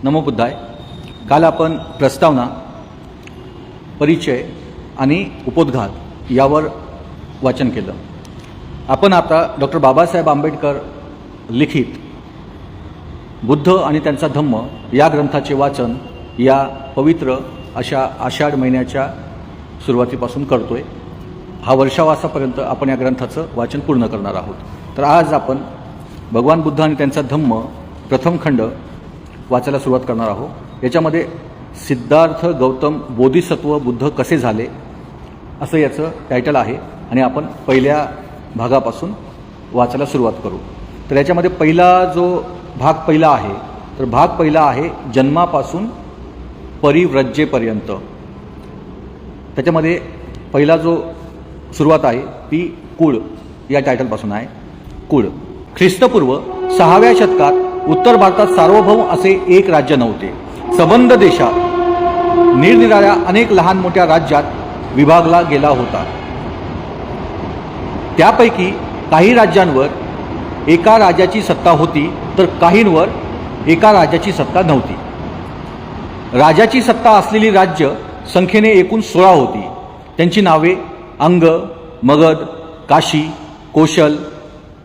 नमो बुद्धाय। काल आपण प्रस्तावना, परिचय आणि उपोद्घात यावर वाचन केलं। आपण आता डॉक्टर बाबासाहेब आंबेडकर लिखित बुद्ध आणि त्यांचा धम्म या ग्रंथाचे वाचन या पवित्र अशा आषाढ महिन्याच्या सुरुवातीपासून करतोय। हा वर्षावासापर्यंत आपण या ग्रंथाचं वाचन पूर्ण करणार आहोत। तर आज आपण भगवान बुद्ध आणि त्यांचा धम्म प्रथम खंड वाचायला सुरुवात करणार आहोत। याच्यामध्ये सिद्धार्थ गौतम बोधिसत्व बुद्ध कसे झाले असं याचं टायटल आहे आणि आपण पहिल्या भागापासून वाचायला सुरुवात करू। तर याच्यामध्ये भाग पहिला आहे, तर भाग पहिला आहे जन्मापासून परिव्रज्येपर्यंत। त्याच्यामध्ये पहिला जो सुरुवात आहे ती कुळ या टायटलपासून आहे। कुळ। ख्रिस्तपूर्व 6व्या शतकात उत्तर भारतात सार्वभौम असे एक राज्य नव्हते। सबंध देशात निरनिराळ्या अनेक लहान मोठ्या राज्यात विभागला गेला होता। त्यापैकी काही राज्यांवर एका राजाची सत्ता होती, तर काहींवर एका राजाची सत्ता नव्हती। राजाची सत्ता असलेली राज्य संख्येने एकूण 16 होती। त्यांची नावे अंग, मगध, काशी, कोशल,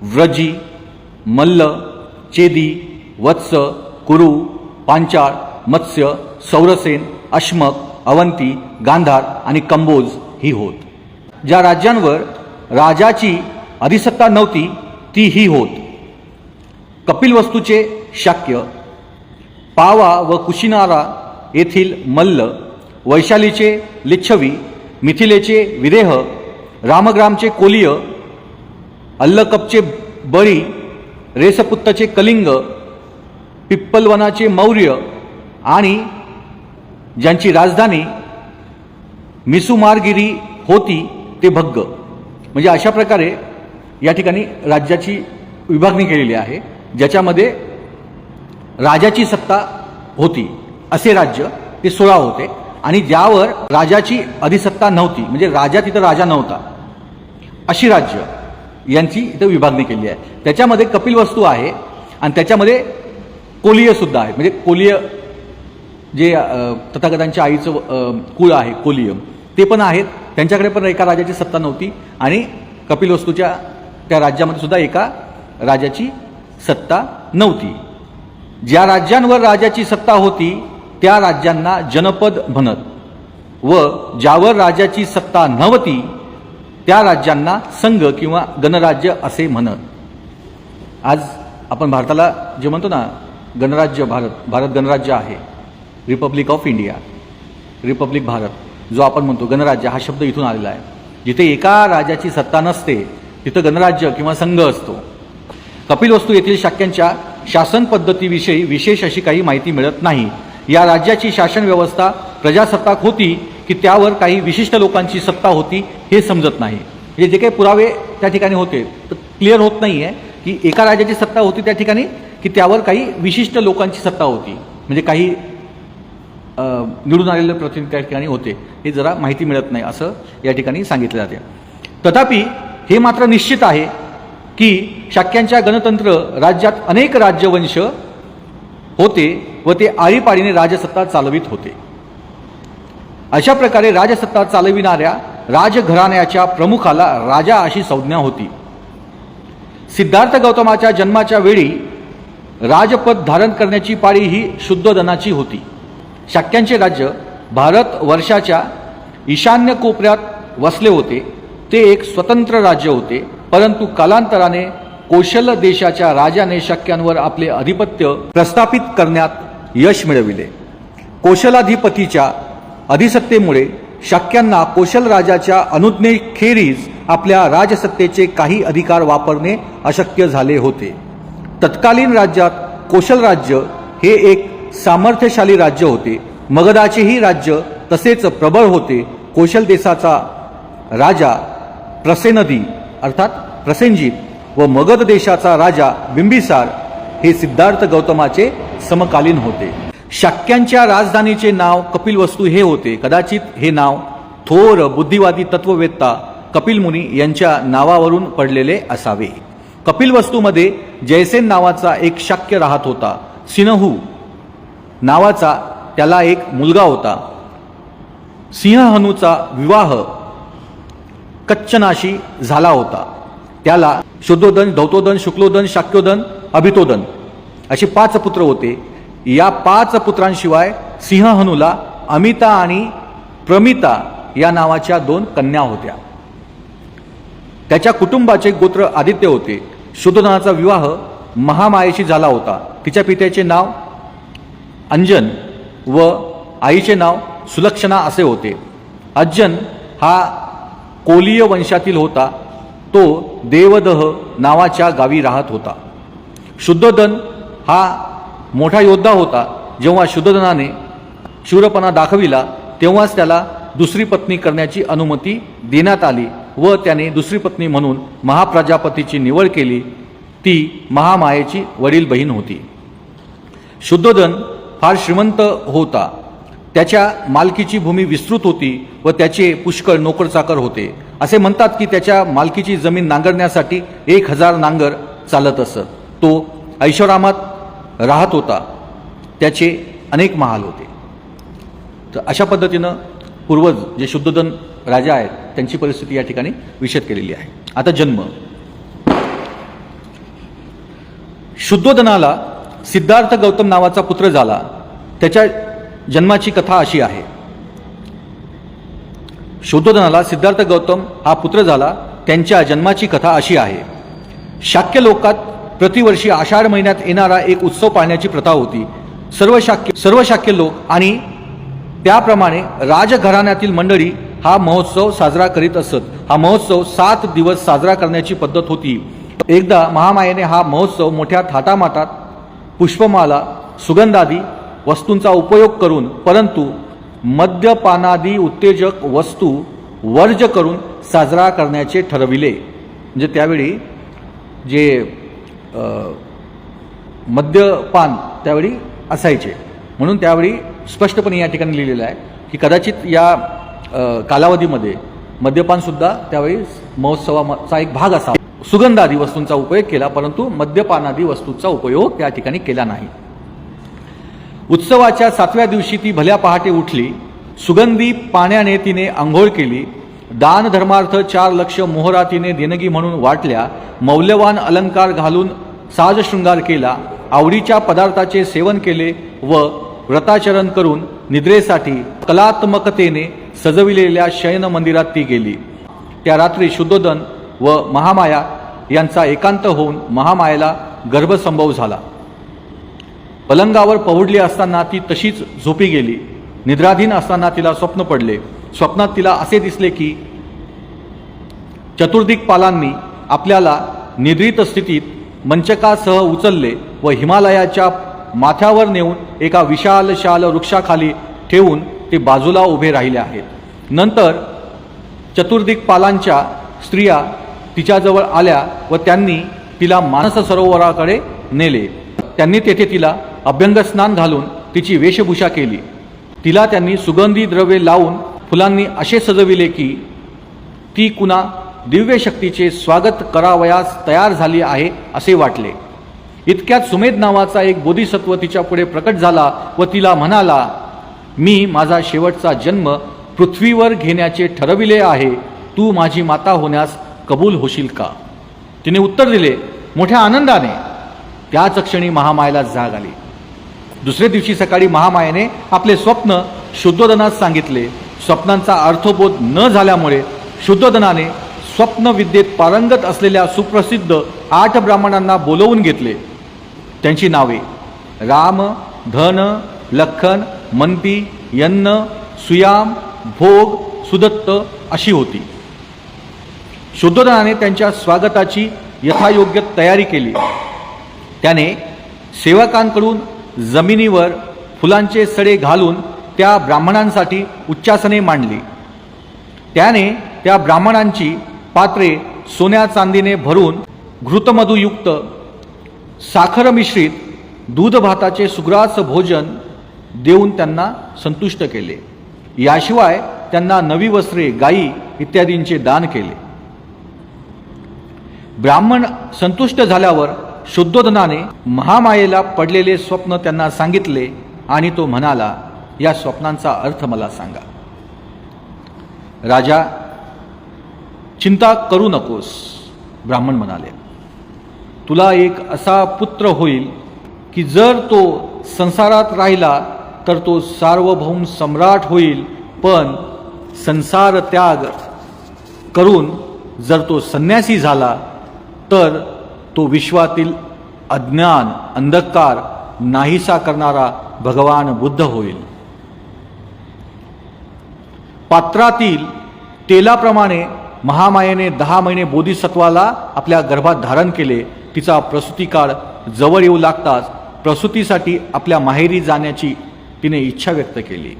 व्रजी, मल्ल, चेदी, वत्स, कुरु, पांचाळ, मत्स्य, सौरसेन, अश्मक, अवंती, गांधार आणि कंबोज ही होत। ज्या राज्यांवर राजाची अधिसत्ता नव्हती ती ही होत: कपिलवस्तूचे शाक्य, पावा व कुशिनारा येथील मल्ल, वैशालीचे लिच्छवी, मिथिलेचे विदेह, रामग्रामचे कोलिय, अल्लकपचे बळी, रेसपुत्तचे कलिंग, पिप्पलवनाचे मौर्य आणि ज्यांची राजधानी मिसुमारगिरी होती ते भग्ग। म्हणजे अशा प्रकारे या ठिकाणी राज्याची विभागणी केलेली आहे, ज्याच्यामध्ये राजाची सत्ता होती असे राज्य ते 16 होते आणि ज्यावर राजाची अधिसत्ता नव्हती, म्हणजे राजा तिथं राजा नव्हता, अशी राज्य यांची इथं विभागणी केली आहे। त्याच्यामध्ये कपिलवस्तू आहे आणि त्याच्यामध्ये कोलिय सुद्धा आहे। म्हणजे कोलिय जे तथागतांच्या आईचं कुळ आहे कोलिय, ते पण आहेत। त्यांच्याकडे पण एका राजाची सत्ता नव्हती आणि कपिलवस्तूच्या त्या राज्यामध्ये सुद्धा एका राजाची सत्ता नव्हती। ज्या राज्यांवर राजाची सत्ता होती त्या राज्यांना जनपद म्हणत व ज्यावर राजाची सत्ता नव्हती त्या राज्यांना संघ किंवा गणराज्य असे म्हणत। आज आपण भारताला जे म्हणतो ना गणराज्य, भारत गणराज्य आहे, Republic of India, Republic Bharat जो आपण म्हणतो गणराज्य, हा शब्द इथून आलेला आहे। जिथे एका राजाची सत्ता नसते तिथं गणराज्य किंवा संघ असतो। कपिलवस्तू येथील शाक्यांच्या शासन पद्धतीविषयी विशेष अशी काही माहिती मिळत नाही। या राज्याची शासन व्यवस्था प्रजासत्ताक होती की त्यावर काही विशिष्ट लोकांची सत्ता होती हे समजत नाही। म्हणजे जे काही पुरावे त्या ठिकाणी होते तर क्लिअर होत नाही आहे की एका राज्याची सत्ता होती त्या ठिकाणी की त्यावर काही विशिष्ट लोकांची सत्ता होती, म्हणजे काही निवडून आलेले प्रतिनिधी त्या ठिकाणी होते, हे जरा माहिती मिळत नाही असं या ठिकाणी सांगितले जाते। तथापि हे मात्र निश्चित आहे की शाक्यांच्या गणतंत्र राज्यात अनेक राज्यवंश होते व ते आळीपाळीने राजसत्ता चालवित होते। अशा प्रकारे राजसत्ता चालविणाऱ्या राजघराण्याच्या प्रमुखाला राजा अशी संज्ञा होती। सिद्धार्थ गौतमाच्या जन्माच्या वेळी राजपद धारण करण्याची पाळी ही शुद्धोधनाची होती। शाक्यांचे राज्य भारत वर्षाच्या ईशान्य कोपऱ्यात वसले होते। ते एक स्वतंत्र राज्य होते, परंतु कालांतराने कोशल देशाच्या राजाने शाक्यांवर आपले अधिपत्य प्रस्थापित करण्यात यश मिळविले। कोशलाधिपतीच्या अधिसत्तेमुळे शाक्यांना कोशल राजाच्या अनुज्ञेखेरीज आपल्या राजसत्तेचे काही अधिकार वापरणे अशक्य झाले होते। तत्कालीन राज्यात कोशल राज्य हे एक सामर्थ्यशाली राज्य होते। मगधाचेही राज्य तसेच प्रबळ होते। कोशल देशाचा राजा प्रसेनदी अर्थात प्रसेनजित व मगध देशाचा राजा बिंबिसार हे सिद्धार्थ गौतमाचे समकालीन होते। शाक्यांच्या राजधानीचे नाव कपिलवस्तू हे होते। कदाचित हे नाव थोर बुद्धिवादी तत्ववेत्ता कपिल मुनी यांच्या नावावरून पडलेले असावे। कपिलवस्तूमध्ये जयसेन नावाचा एक शाक्य राहत होता। सिन्हू नावाचा त्याला एक मुलगा होता. सिंहहनूचा विवाह कच्चनाशी झाला होता. त्याला शुद्धोदन, धौतोदन, शुक्लोदन, शाक्योदन, अभितोदन असे 5 पुत्र होते. या 5 पुत्रांशिवाय सिंहहनूला अमिता आणि प्रमिता या नावाच्या 2 कन्या होत्या. त्याच्या कुटुंबाचे गोत्र आदित्य होते. शुद्धोदनाचा विवाह महामायेशी झाला होता. तिच्या पित्याचे नाव अंजन व आईचे नाव सुलक्षणा असे होते. अंजन हा कोलीय वंशातील होता. तो देवदह नावाच्या गावी राहत होता. शुद्धोदन हा मोठा योद्धा होता. जेव्हा शुद्धोदनाने शूरपणा दाखविला तेव्हाच त्याला दुसरी पत्नी करण्याची अनुमती देण्यात आली व त्याने दुसरी पत्नी म्हणून महाप्रजापतीची निवड केली. ती महामायेची वडील बहीण होती. शुद्धोदन फार श्रीमंत होता. त्याच्या मालकीची भूमी विस्तृत होती व त्याचे पुष्कळ नोकरचाकर होते. असे म्हणतात की त्याच्या मालकीची जमीन नांगरण्यासाठी 1000 नांगर चालत असत. तो ऐशोरामात राहत होता. त्याचे अनेक महाल होते. तर अशा पद्धतीनं पूर्वज जे शुद्धोदन राजा आहेत त्यांची परिस्थिती या ठिकाणी विशद केलेली आहे. आता जन्म. शुद्धोदनाला सिद्धार्थ गौतम नावाचा पुत्र झाला. त्याच्या जन्माची कथा अशी आहे. शुद्धोदनाला सिद्धार्थ गौतम हा पुत्र झाला. त्यांच्या जन्माची कथा अशी आहे. शाक्य लोकात प्रतिवर्षी आषाढ महिन्यात येणारा एक उत्सव पाळण्याची प्रथा होती. सर्व शाक्य लोक आणि त्याप्रमाणे राजघराण्यातील मंडळी हा महोत्सव साजरा करीत असत. हा महोत्सव 7 दिवस साजरा करण्याची पद्धत होती. एकदा महामायेने हा महोत्सव मोठ्या थाटामाटात पुष्पमाला, सुगंधादी वस्तूंचा उपयोग करून, परंतु मद्यपानादी उत्तेजक वस्तू वर्ज करून साजरा करण्याचे ठरविले. म्हणजे त्यावेळी जे मद्यपान त्यावेळी असायचे म्हणून त्यावेळी स्पष्टपणे या ठिकाणी लिहिलेलं आहे की कदाचित या कालावधीमध्ये मद्यपानसुद्धा त्यावेळी महोत्सवाचा एक भाग असावा. सुगंधादी वस्तूंचा उपयोग केला परंतु मद्यपानादी वस्तूंचा उपयोग त्या ठिकाणी केला नाही. उत्सवाच्या 7व्या दिवशी ती भल्या पहाटे उठली. सुगंधी पाण्याने तिने आंघोळ केली. दान धर्मार्थ 4 लक्ष मोहरा तिने देणगी म्हणून वाटल्या. मौल्यवान अलंकार घालून साज शृंगार केला. आवडीच्या पदार्थाचे सेवन केले व व्रताचरण करून निद्रेसाठी कलात्मकतेने सजविलेल्या शयन मंदिरात ती गेली. त्या रात्री शुद्धोदन व महामाया यांचा एकांत होऊन महामायेला गर्भसंभव झाला. पलंगावर पहुडली असताना ती तशीच झोपी गेली. निद्राधीन असताना तिला स्वप्न पडले. स्वप्नात तिला असे दिसले की चतुर्दिक्पालांनी आपल्याला निद्रित स्थितीत मंचकासह उचलले व हिमालयाच्या माथ्यावर नेऊन एका विशाल शाल वृक्षाखाली ठेवून ते बाजूला उभे राहिले आहेत. नंतर चतुर्दिक्पालांच्या स्त्रिया तिच्याजवळ आल्या व त्यांनी तिला मानस सरोवराकडे नेले. त्यांनी तेथे तिला अभ्यंगस्नान घालून तिची वेशभूषा केली. तिला त्यांनी सुगंधी द्रव्ये लावून फुलांनी असे सजविले की ती कुणा दिव्य शक्तीचे स्वागत करावयास तयार झाली आहे असे वाटले. इतक्यात सुमेध नावाचा एक बोधिसत्व तिच्या पुढे प्रकट झाला व तिला म्हणाला, मी माझा शेवटचा जन्म पृथ्वीवर घेण्याचे ठरविले आहे. तू माझी माता होण्यास कबूल होशील का? तिने उत्तर दिले, मोठ्या आनंदाने. त्याच क्षणी महामायेला जाग आली. दुसरे दिवशी सकाळी महामायेने आपले स्वप्न शुद्धोदनास सांगितले. स्वप्नांचा अर्थबोध न झाल्यामुळे शुद्धोदनाने स्वप्नविद्येत पारंगत असलेल्या सुप्रसिद्ध 8 ब्राह्मणांना बोलवून घेतले. त्यांची नावे राम, धन, लखन, मंती, यन्न, सुयाम, भोग, सुदत्त अशी होती. शुद्धोदनाने त्यांच्या स्वागताची यथायोग्य तयारी केली. त्याने सेवकांकडून जमिनीवर फुलांचे सडे घालून त्या ब्राह्मणांसाठी उच्चासने मांडली. त्याने त्या ब्राह्मणांची पात्रे सोन्या चांदीने भरून घृतमधुयुक्त साखर मिश्रित दूध भाताचे सुग्रास भोजन देऊन त्यांना संतुष्ट केले. याशिवाय त्यांना नवी वस्त्रे, गायी इत्यादींचे दान केले. ब्राह्मण संतुष्ट झाल्यावर शुद्धोदनाने महामायेला पडलेले स्वप्न त्यांना सांगितले आणि तो म्हणाला, या स्वप्नांचा अर्थ मला सांगा. राजा, चिंता करू नकोस. ब्राह्मण म्हणाले, तुला एक असा पुत्र होईल की जर तो संसारात राहिला तर तो सार्वभौम सम्राट होईल, पण संसार त्याग करून जर तो संन्यासी झाला तर तो विश्वातील अज्ञान अंधकार नाहीसा करणारा भगवान बुद्ध होईल. पात्रातील तेलाप्रमाणे महामायेने 10 महिने बोधिसत्वाला आपल्या गर्भात धारण केले. तिचा प्रसूतिकाळ जवळ येऊ लागताच प्रसूतीसाठी आपल्या माहेरी जाण्याची तिने इच्छा व्यक्त केली.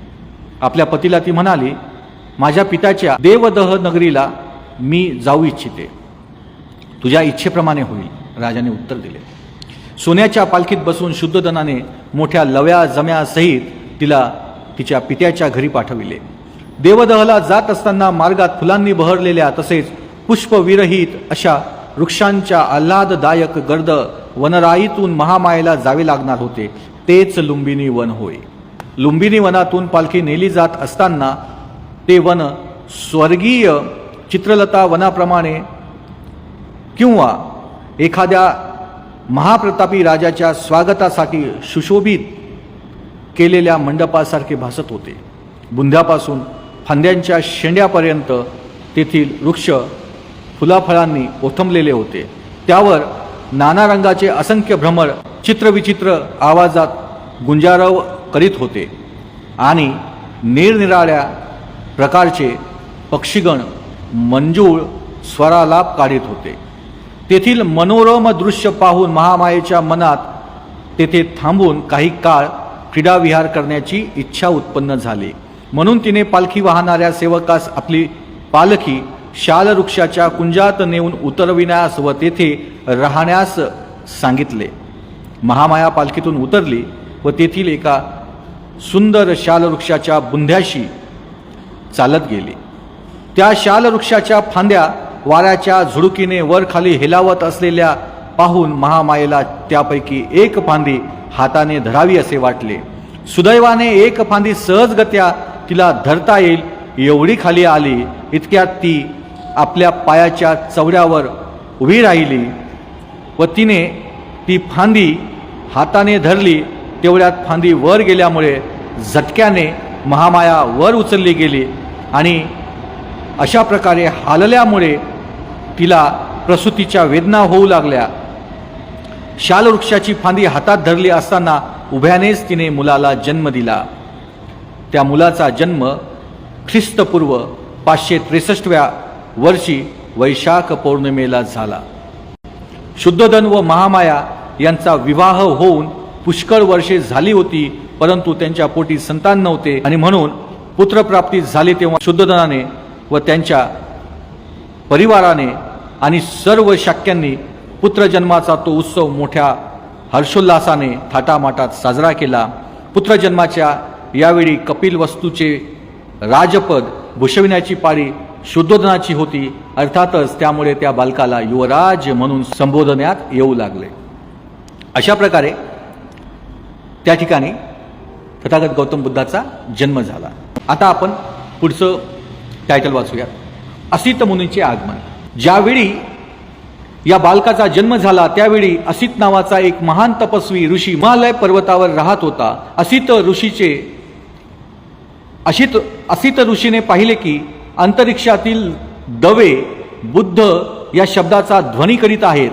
आपल्या पतीला ती म्हणाली, माझ्या पित्याच्या देवदह नगरीला मी जाऊ इच्छिते. तुझ्या इच्छेप्रमाणे होईल. राजाने उत्तर दिले. सोन्याच्या पालखीत बसून शुद्धोधनाने मोठ्या लव्या जम्यासहित तिला तिच्या पित्याच्या घरी पाठविले. देवदहला जात असताना मार्गात फुलांनी बहरलेल्या तसेच पुष्पविरहित अशा वृक्षांच्या आल्हाददायक गर्द वनराईतून महामायेला जावे लागणार होते. तेच लुंबिनी वन होय. लुंबिनी वनातून पालखी नेली जात असताना ते वन स्वर्गीय चित्रलता वनाप्रमाणे किंवा एखाद्या महाप्रतापी राजाच्या स्वागतासाठी सुशोभित केलेल्या मंडपासारखे भासत होते. बुंध्यापासून फांद्यांच्या शेंड्यापर्यंत तेथील वृक्ष फुलाफळांनी ओथंबलेले होते. त्यावर नाना रंगाचे असंख्य भ्रमर चित्रविचित्र आवाजात गुंजारव करीत होते आणि निरनिराळ्या प्रकारचे पक्षीगण मंजूळ स्वरालाप काढीत होते. तेथील मनोरम दृश्य पाहून महामायेच्या मनात तेथे थांबून काही काळ क्रीडाविहार करण्याची इच्छा उत्पन्न झाली. म्हणून तिने पालखी वाहणाऱ्या सेवकास आपली पालखी शालवृक्षाच्या कुंजात नेऊन उतरविण्यास व तेथे राहण्यास सांगितले. महामाया पालखीतून उतरली व तेथील एका सुंदर शालवृक्षाच्या बुंध्याशी चालत गेली. त्या शालवृक्षाच्या फांद्या वाऱ्याच्या झुळुकीने वर खाली हेलावत असलेल्या पाहून महामायेला त्यापैकी एक फांदी हाताने धरावी असे वाटले. सुदैवाने एक फांदी सहजगत्या तिला धरता येईल एवढी खाली आली. इतक्यात ती आपल्या पायाच्या चवड्यावर उभी राहिली व तिने ती फांदी हाताने धरली. तेवढ्यात फांदी वर गेल्यामुळे झटक्याने महामाया वर उचलली गेली आणि अशा प्रकारे हालल्यामुळे तिला प्रसूतीच्या वेदना होऊ लागल्या. शालवृक्षाची फांदी हातात धरली असताना उभ्यानेच तिने मुलाला जन्म दिला. त्या मुलाचा जन्म ख्रिस्तपूर्व 563व्या वर्षी वैशाख पौर्णिमेला झाला. शुद्धोधन व महामाया यांचा विवाह होऊन पुष्कळ वर्षे झाली होती, परंतु त्यांच्या पोटी संतान नव्हते आणि म्हणून पुत्रप्राप्ती झाली. तेव्हा शुद्धोधनाने व त्यांच्या परिवाराने आणि सर्व शाक्यांनी पुत्रजन्माचा तो उत्सव मोठ्या हर्षोल्लासाने थाटामाटात साजरा केला. पुत्रजन्माच्या यावेळी कपिलवस्तूचे राजपद भूषविण्याची पाळी शुद्धोधनाची होती. अर्थातच त्यामुळे त्या बालकाला युवराज म्हणून संबोधण्यात येऊ लागले. अशा प्रकारे त्या ठिकाणी तथागत गौतम बुद्धाचा जन्म झाला. आता आपण पुढचं टायटल वाचूया. असित मुनीचे आगमन. ज्यावेळी या बालकाचा जन्म झाला त्यावेळी असित नावाचा एक महान तपस्वी ऋषी हिमालय पर्वतावर राहत होता. असित ऋषीने पाहिले की अंतरिक्षातील दवे बुद्ध या शब्दाचा ध्वनी करीत आहेत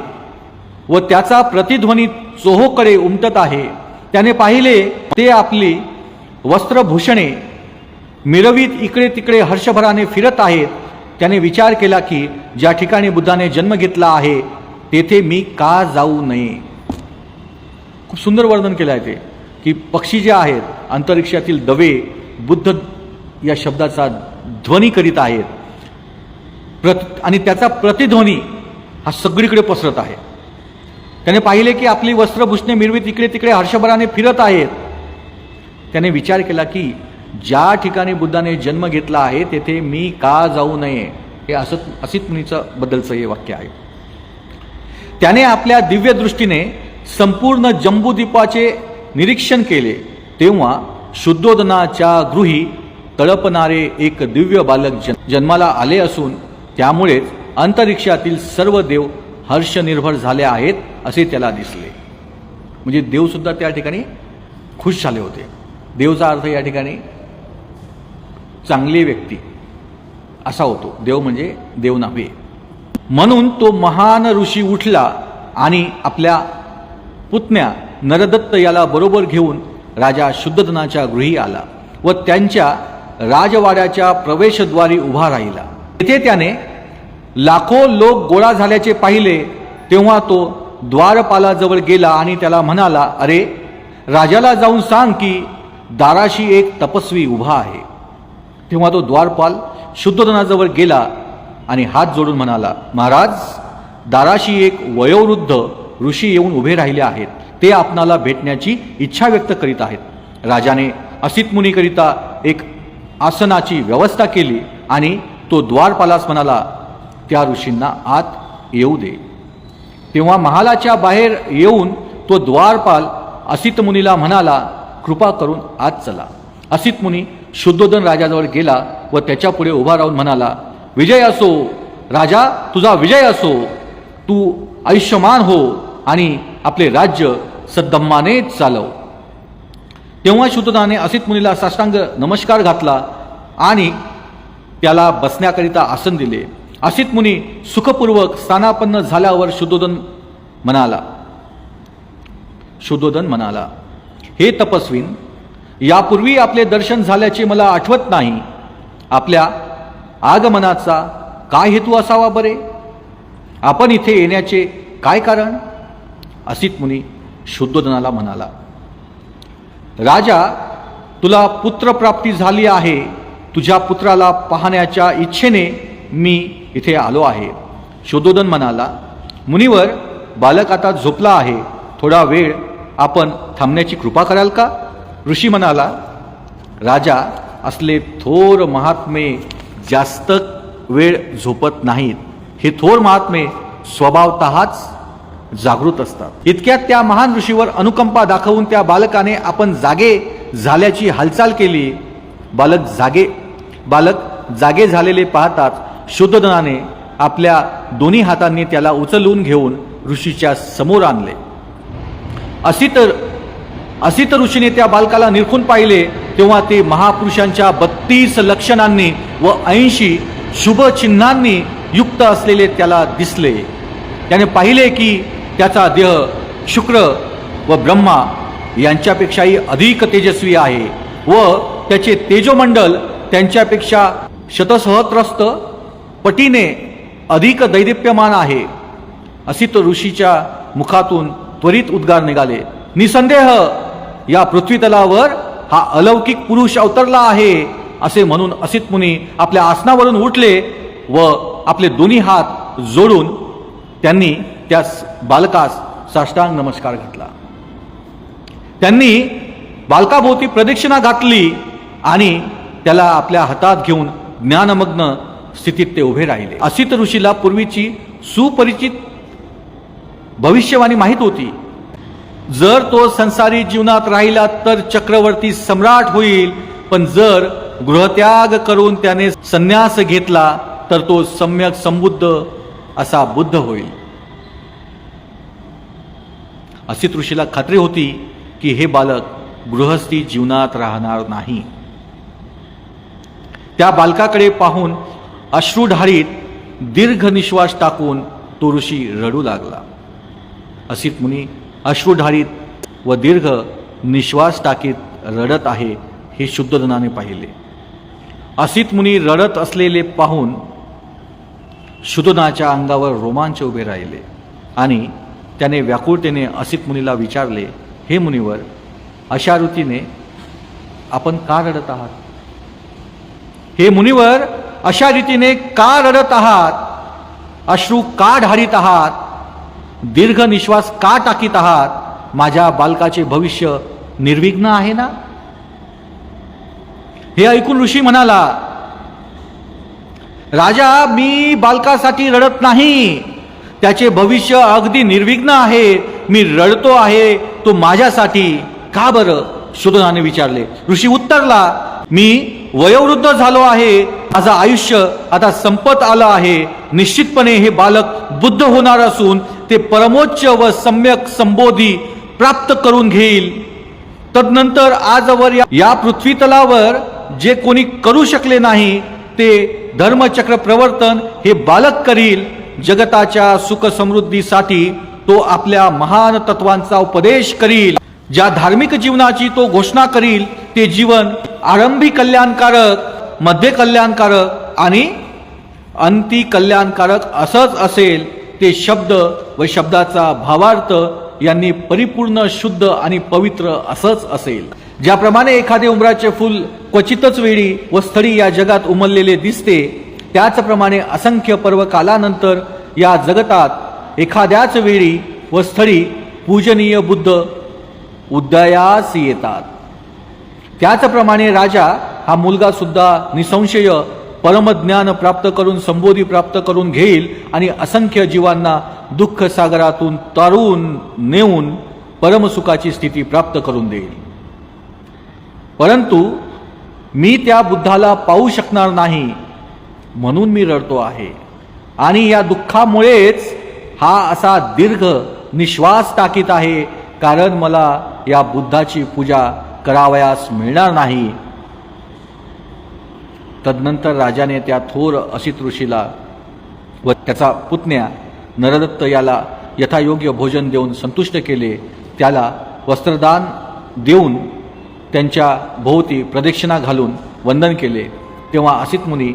व त्याचा प्रतिध्वनी चोहोकडे उमटत आहे. त्याने पाहिले ते आपली वस्त्रभूषणे मिरवीत इकडे तिकडे हर्षभराने फिरत आहेत. त्याने विचार केला की ज्या ठिकाणी बुद्धाने जन्म घेतला आहे तेथे मी का जाऊ नये. खूप सुंदर वर्णन केलं आहे ते की पक्षी जे आहेत अंतरिक्षातील दवे बुद्ध या शब्दाचा ध्वनी करीत आहेत आणि त्याचा प्रतिध्वनी हा सगळीकडे पसरत आहे. त्याने पाहिले की आपली वस्त्रभूषणे मिरवीत इकडे तिकडे हर्षभराने फिरत आहेत. त्याने विचार केला की ज्या ठिकाणी बुद्धाने जन्म घेतला आहे तेथे मी का जाऊ नये. हे असित मुनीचं बद्दलचं हे वाक्य आहे. त्याने आपल्या दिव्य दृष्टीने संपूर्ण जम्बूद्वीपाचे निरीक्षण केले तेव्हा शुद्धोदनाच्या गृही तळपणारे एक दिव्य बालक जन्माला आले असून त्यामुळेच अंतरिक्षातील सर्व देव हर्षनिर्भर झाले आहेत असे त्याला दिसले. म्हणजे देवसुद्धा त्या ठिकाणी खुश झाले होते. देवचा अर्थ या ठिकाणी चांगली व्यक्ती असा होतो. देव म्हणजे देव नव्हे. म्हणून तो महान ऋषी उठला आणि आपल्या पुतण्या नरदत्त याला बरोबर घेऊन राजा शुद्धोदनाच्या गृही आला व त्यांच्या राजवाड्याच्या प्रवेशद्वारी उभा राहिला. तेथे त्याने लाखो लोक गोळा झाल्याचे पाहिले. तेव्हा तो द्वारपालाजवळ गेला आणि त्याला म्हणाला, अरे राजाला जाऊन सांग की दाराशी एक तपस्वी उभा आहे. तेव्हा तो द्वारपाल शुद्धोदनाजवळ गेला आणि हात जोडून म्हणाला, महाराज, दाराशी एक वयोवृद्ध ऋषी येऊन उभे राहिले आहेत. ते आपणाला भेटण्याची इच्छा व्यक्त करीत आहेत. राजाने असित मुनीकरिता एक आसनाची व्यवस्था केली आणि तो द्वारपालास म्हणाला, त्या ऋषींना आत येऊ दे. तेव्हा महालाच्या बाहेर येऊन तो द्वारपाल असित मुनीला म्हणाला, कृपा करून आत चला. असित मुनी शुद्धोदन राजाजवळ गेला व त्याच्या पुढे उभा राहून म्हणाला, विजय असो राजा, तुझा विजय असो. तू आयुष्यमान हो आणि आपले राज्य सद्दम्माने चालव. तेव्हा शुद्धोदनाने असित मुनीला साष्टांग नमस्कार घातला आणि त्याला बसण्याकरिता आसन दिले. असित मुनी सुखपूर्वक स्थानापन्न झाल्यावर शुद्धोदन म्हणाला, हे तपस्वीन, यापूर्वी आपले दर्शन झाल्याचे मला आठवत नाही. आपल्या आगमनाचा काय हेतू असावा बरे? आपण इथे येण्याचे काय कारण? असित मुनी शुद्धोदनाला म्हणाला, राजा, तुला पुत्रप्राप्ती झाली आहे. तुझ्या पुत्राला पाहण्याच्या इच्छेने मी इथे आलो आहे. शुद्धोदन म्हणाला, मुनिवर, बालक आता झोपला आहे. थोडा वेळ आपण थांबण्याची कृपा कराल का? ऋषी म्हणाला, राजा, असले थोर महात्मे जास्त वेळ झोपत नाहीत. हे थोर महात्मे स्वभावतःच जागृत असतात. इतक्यात त्या महान ऋषीवर अनुकंपा दाखवून त्या बालकाने आपण जागे झाल्याची हालचाल केली. बालक जागे झालेले पाहताच शुद्धोदनाने आपल्या दोन्ही हातांनी त्याला उचलून घेऊन ऋषीच्या समोर आणले. असित ऋषीने त्या बालकाला निरखून पाहिले. तेव्हा ते महापुरुषांच्या 32 लक्षणांनी व 80 शुभ चिन्हांनी युक्त असलेले त्याला दिसले. त्याने पाहिले की त्याचा देह शुक्र व ब्रह्मा यांच्यापेक्षाही अधिक तेजस्वी आहे व त्याचे तेजोमंडल त्यांच्यापेक्षा शतसहस्रस्त पटीने अधिक दैदिप्यमान आहे. असित ऋषीच्या मुखातून त्वरित उद्गार निघाले, निसंदेह या पृथ्वीतलावर हा अलौकिक पुरुष अवतरला आहे. असे म्हणून असित मुनी आपल्या आसनावरून उठले व आपले दोन्ही हात जोडून त्यांनी त्या बालकास साष्टांग नमस्कार घातला. त्यांनी बालकाभोवती प्रदक्षिणा घातली आणि त्याला आपल्या हातात घेऊन ज्ञानमग्न स्थितीत ते उभे राहिले. असित ऋषीला पूर्वीची सुपरिचित भविष्यवाणी माहीत होती. जर तो संसारी जीवनात राहिला तर चक्रवर्ती सम्राट होईल, पण जर गृहत्याग करून त्याने संन्यास घेतला तर तो सम्यक संबुद्ध असा बुद्ध होईल. असित ऋषीला खात्री होती की हे बालक गृहस्थी जीवनात राहणार नाही. त्या बालकाकडे पाहून अश्रुढारीत दीर्घ निश्वास टाकून तो ऋषी रडू लागला. असित मुनी अश्रुढारीत व दीर्घ निश्वास टाकीत रडत आहे हे शुद्धोदनाने पाहिले. असित मुनी रडत असलेले पाहून शुद्धोदनाच्या अंगावर रोमांच उभे राहिले आणि त्याने व्याकुळतेने असित मुनीला विचारले, हे मुनिवर, अशा रीतीने आपण का रडत आहात? हे मुनिवर, अशा रीतीने का रडत आहात? अश्रू का ढारीत आहात? दीर्घ निश्वास का टाकीत आहात? माझ्या बालकाचे भविष्य निर्विघ्न आहे ना? हे ऐकून ऋषी म्हणाला, राजा, मी बालकासाठी रडत नाही. त्याचे भविष्य अगदी निर्विघ्न आहे. मी रडतो आहे तो माझ्यासाठी. का बरं? शोधनाने विचारले. ऋषी उत्तरला, मी वयोवृद्ध झालो आहे, माझं आयुष्य आता संपत आलं आहे. निश्चितपणे हे बालक बुद्ध होणार असून ते परमोच्च व सम्यक संबोधी प्राप्त करून घेईल. तदनंतर आजवर या पृथ्वीतलावर जे कोणी करू शकले नाही ते धर्मचक्र प्रवर्तन हे बालक करील. जगताच्या सुख समृद्धीसाठी तो आपल्या महान तत्वांचा उपदेश करील. ज्या धार्मिक जीवनाची तो घोषणा करील ते जीवन आरंभी कल्याणकारक, मध्ये कल्याणकारक आणि अंती कल्याणकारक असंच असेल. ते शब्द व शब्दाचा भावार्थ यांनी परिपूर्ण, शुद्ध आणि पवित्र असंच असेल. ज्याप्रमाणे एखादे उंबराचे फूल क्वचितच वेळी व स्थळी या जगात उमललेले दिसते, त्याचप्रमाणे असंख्य पर्वकालानंतर या जगतात एखाद्याच वेळी व स्थळी पूजनीय बुद्ध उदयास येतात. त्याचप्रमाणे राजा हा मुलगा सुद्धा निसंशय परमज्ञान प्राप्त करून, संबोधी प्राप्त करून घेईल आणि असंख्य जीवांना दुःख सागरातून तारून नेऊन परमसुखाची स्थिती प्राप्त करून देईल. परंतु मी त्या बुद्धाला पाहू शकणार नाही, म्हणून मी रडतो आहे. आणि या दुःखामुळेच हा असा दीर्घ निश्वास टाकीत आहे, कारण मला या बुद्धाची पूजा करावयास मिळणार नाही. तदनंतर राजाने त्या थोर असित ऋषीला व त्याचा पुतण्या नरदत्त याला यथायोग्य भोजन देऊन संतुष्ट केले. त्याला वस्त्रदान देऊन त्यांच्या भोवती प्रदक्षिणा घालून वंदन केले. तेव्हा असित मुनी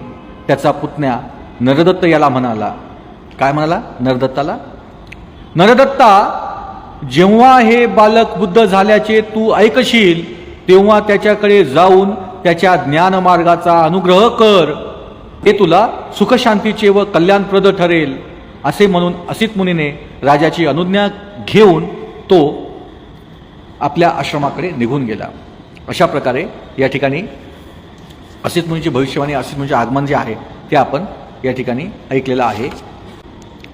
त्याचा पुतण्या नरदत्त याला म्हणाला, काय म्हणाला नरदत्ताला? नरदत्ता, जेव्हा हे बालक बुद्ध झाल्याचे तू ऐकशील तेव्हा त्याच्याकडे जाऊन त्याच्या ज्ञानमार्गाचा अनुग्रह कर. ते तुला सुखशांतीचे व कल्याणप्रद ठरेल. असे म्हणून असित मुनीने राजाची अनुज्ञा घेऊन तो आपल्या आश्रमाकडे निघून गेला. अशा प्रकारे या ठिकाणी असित मुनीची भविष्यवाणी, असित मुनीचे आगमन जे आहे ते आपण या ठिकाणी ऐकलेलं आहे.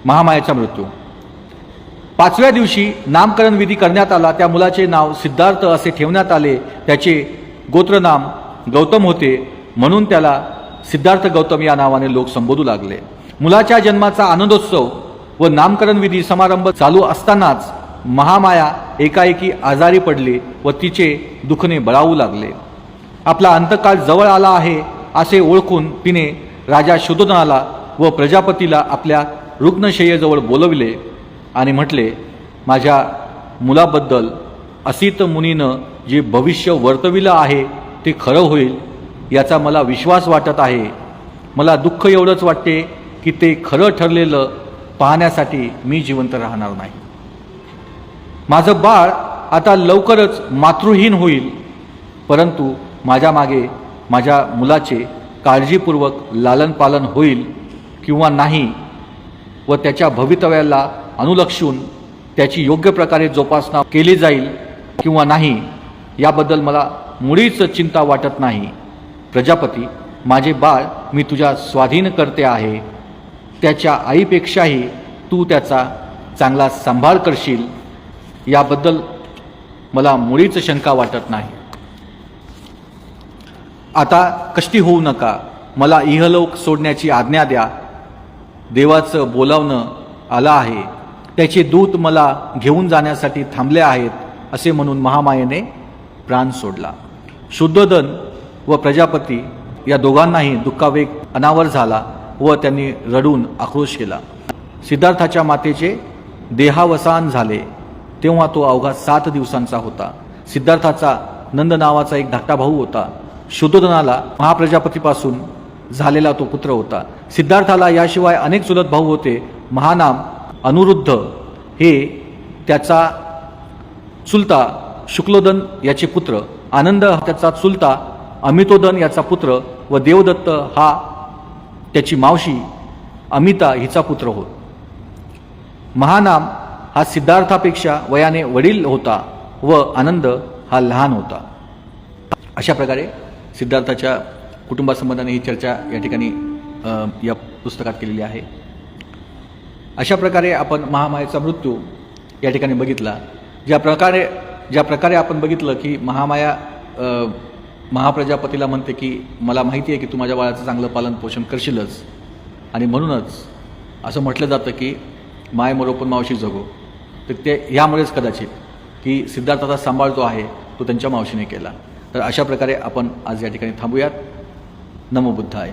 महामायेचा मृत्यू. 5व्या दिवशी नामकरण विधी करण्यात आला. त्या मुलाचे नाव सिद्धार्थ असे ठेवण्यात आले. त्याचे गोत्रनाम गौतम होते, म्हणून त्याला सिद्धार्थ गौतम या नावाने लोक संबोधू लागले. मुलाच्या जन्माचा आनंदोत्सव व नामकरण विधी समारंभ चालू असतानाच महामाया एकाएकी आजारी पडली व तिचे दुखणे बळावू लागले. आपला अंतकाळ जवळ आला आहे असे ओळखून तिने राजा शुद्धोधनाला व प्रजापतीला आपल्या रुग्णशय्येजवळ बोलविले आणि म्हटले, माझ्या मुलाबद्दल असित मुनीनं जे भविष्य वर्तविलं आहे ते खरं होईल याचा मला विश्वास वाटत आहे. मला दुःख एवढंच वाटते की ते खरं ठरलेलं पाहण्यासाठी मी जिवंत राहणार नाही. माझं बाळ आता लवकरच मातृहीन होईल, परंतु माझ्या मागे माझ्या मुलाचे काळजीपूर्वक लालन पालन होईल किंवा नाही व त्याच्या भवितव्याला अनुलक्षून त्याची योग्य प्रकारे जोपासना केली जाईल किंवा नाही याबद्दल मला मुळीच चिंता वाटत नाही. प्रजापती, माझे बाळ मी तुझ्या स्वाधीन करते आहे. त्याच्या आईपेक्षाही तू त्याचा चांगला सांभाळ करशील याबद्दल मला मुळीच शंका वाटत नाही. आता कष्टी होऊ नका, मला इहलोक सोडण्याची आज्ञा द्या. देवाचं बोलावणं आलं आहे, त्याचे दूत मला घेऊन जाण्यासाठी थांबले आहेत असे म्हणून महामायेने प्राण सोडला. शुद्धोधन व प्रजापती या दोघांनाही दुःखावेग अनावर झाला व त्यांनी रडून आक्रोश केला. सिद्धार्थाच्या मातेचे देहावसान झाले तेव्हा तो अवघा 7 दिवसांचा होता. सिद्धार्थाचा नंद नावाचा एक धाकटा भाऊ होता. शुद्धोधनाला महाप्रजापतीपासून झालेला तो पुत्र होता. सिद्धार्थाला याशिवाय अनेक चुलत भाऊ होते. महानाम अनुरुद्ध हे त्याचा चुलता शुक्लोदन याचे पुत्र, आनंद त्याचा चुलता अमितोदन याचा पुत्र व देवदत्त हा त्याची मावशी अमिता हिचा पुत्र होत. महानाम हा सिद्धार्थापेक्षा वयाने वडील होता व आनंद हा लहान होता. अशा प्रकारे सिद्धार्थाच्या कुटुंबासंबंधाने ही चर्चा या ठिकाणी या पुस्तकात केलेली आहे. अशा प्रकारे आपण महामायेचा मृत्यू या ठिकाणी बघितला. ज्या प्रकारे ज्या प्रकारे आपण बघितलं की महामाया महाप्रजापतीला म्हणते की मला माहिती आहे की तू माझ्या बाळाचं चांगलं पालन पोषण करशीलच, आणि म्हणूनच असं म्हटलं जातं की माय मरोपण मावशी जगो. तर ते ह्यामुळेच कदाचित की सिद्धार्थाचा सांभाळ जो आहे तो त्यांच्या मावशीने केला. तर अशा प्रकारे आपण आज या ठिकाणी थांबूयात. नमो बुद्धाय.